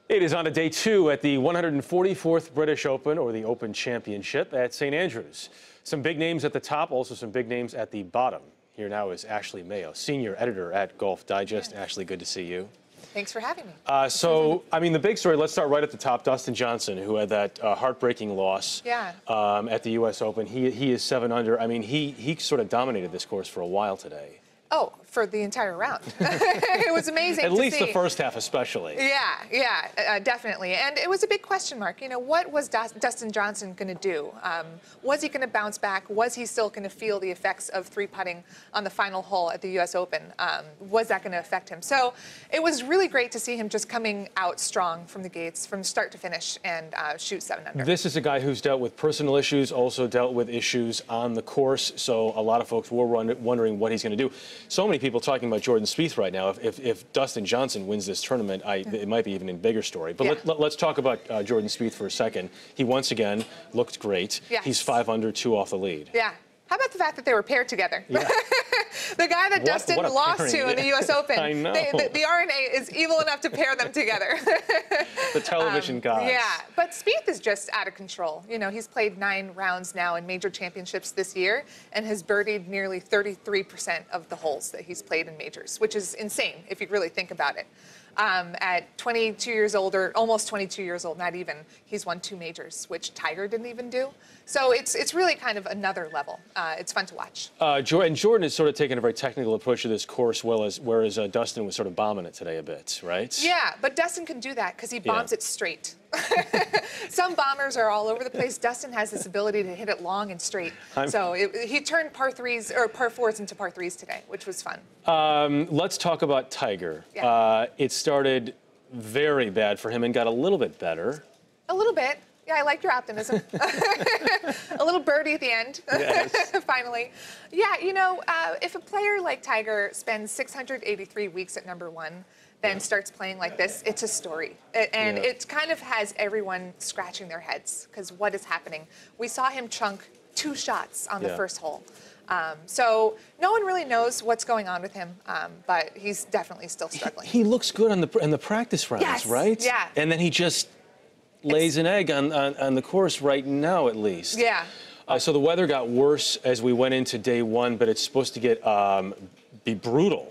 It is on to day two at the 144th British Open, or the Open Championship, at St. Andrews. Some big names at the top, also some big names at the bottom. Here now is Ashley Mayo, senior editor at Golf Digest. Yeah. Ashley, good to see you. Thanks for having me. The big story, let's start right at the top. Dustin Johnson, who had that heartbreaking loss at the U.S. Open. He is 7 under. I mean, he sort of dominated this course for a while today. Oh, for the entire round. It was amazing At to least see. The first half especially. Yeah, definitely. And it was a big question mark. You know, what was Dustin Johnson going to do? Was he going to bounce back? Was he still going to feel the effects of three-putting on the final hole at the U.S. Open? Was that going to affect him? So it was really great to see him just coming out strong from the gates, from start to finish, and shoot 7 under. This is a guy who's dealt with personal issues, also dealt with issues on the course. So a lot of folks were wondering what he's going to do. So many people talking about Jordan Spieth right now. If Dustin Johnson wins this tournament, it might be even a bigger story. But let's talk about Jordan Spieth for a second. He once again looked great. Yes. He's 5 under, 2 off the lead. Yeah. How about the fact that they were paired together? Yeah. The guy that Dustin lost to in the U.S. Open. I know. The RNA is evil enough to pair them together. The television gods. Yeah, but Spieth is just out of control. You know, he's played 9 rounds now in major championships this year and has birdied nearly 33% of the holes that he's played in majors, which is insane if you really think about it. At 22 years old, or almost 22 years old, not even, he's won 2 majors, which Tiger didn't even do. So it's really kind of another level. It's fun to watch. Jordan is sort of taking a very technical approach to this course, whereas Dustin was sort of bombing it today a bit, right? Yeah, but Dustin can do that because he bombs it straight. Some bombers are all over the place. Dustin has this ability to hit it long and straight. He turned par 4s into par 3s today, which was fun. Let's talk about Tiger. Yeah. It started very bad for him and got a little bit better. A little bit. Yeah, I like your optimism. A little birdie at the end, yes. Finally. Yeah, you know, if a player like Tiger spends 683 weeks at #1, then starts playing like this, it's a story. And it kind of has everyone scratching their heads, because what is happening? We saw him chunk 2 shots on the first hole. So no one really knows what's going on with him, but he's definitely still struggling. He looks good in the practice rounds, right? Yeah. And then he just lays an egg on the course right now, at least. Yeah. So the weather got worse as we went into day 1, but it's supposed to be brutal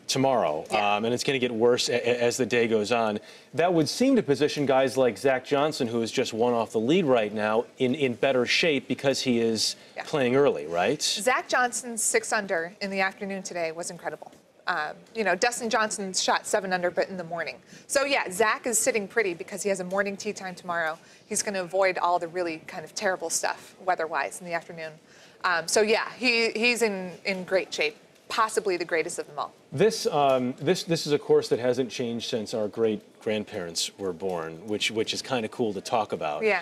tomorrow, and it's going to get worse as the day goes on. That would seem to position guys like Zach Johnson, who is just 1 off the lead right now, in better shape because he is playing early, right? Zach Johnson's 6 under in the afternoon today was incredible. You know, Dustin Johnson shot 7 under, but in the morning. So yeah, Zach is sitting pretty because he has a morning tee time tomorrow. He's going to avoid all the really kind of terrible stuff weather-wise in the afternoon. So yeah, he's in great shape. Possibly the greatest of them all. This is a course that hasn't changed since our great-grandparents were born, which is kind of cool to talk about. Yeah.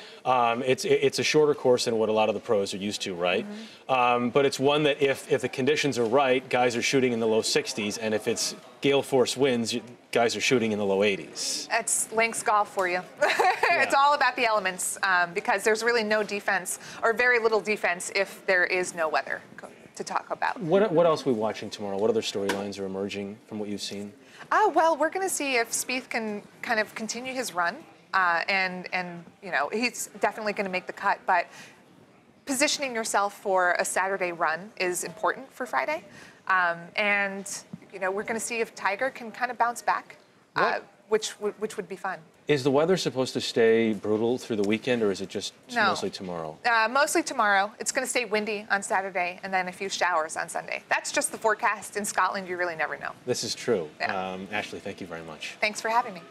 It's a shorter course than what a lot of the pros are used to, right? Mm-hmm. But it's one that if the conditions are right, guys are shooting in the low 60s, and if it's gale force winds, guys are shooting in the low 80s. That's links golf for you. It's all about the elements, because there's really no defense, or very little defense, if there is no weather to talk about. What else are we watching tomorrow? What other storylines are emerging from what you've seen? Well, we're going to see if Spieth can kind of continue his run, and you know, he's definitely going to make the cut, but positioning yourself for a Saturday run is important for Friday, and you know, we're going to see if Tiger can kind of bounce back, which would be fun. Is the weather supposed to stay brutal through the weekend, or is it just mostly tomorrow? Mostly tomorrow. It's going to stay windy on Saturday, and then a few showers on Sunday. That's just the forecast. In Scotland, you really never know. This is true. Yeah. Ashley, thank you very much. Thanks for having me.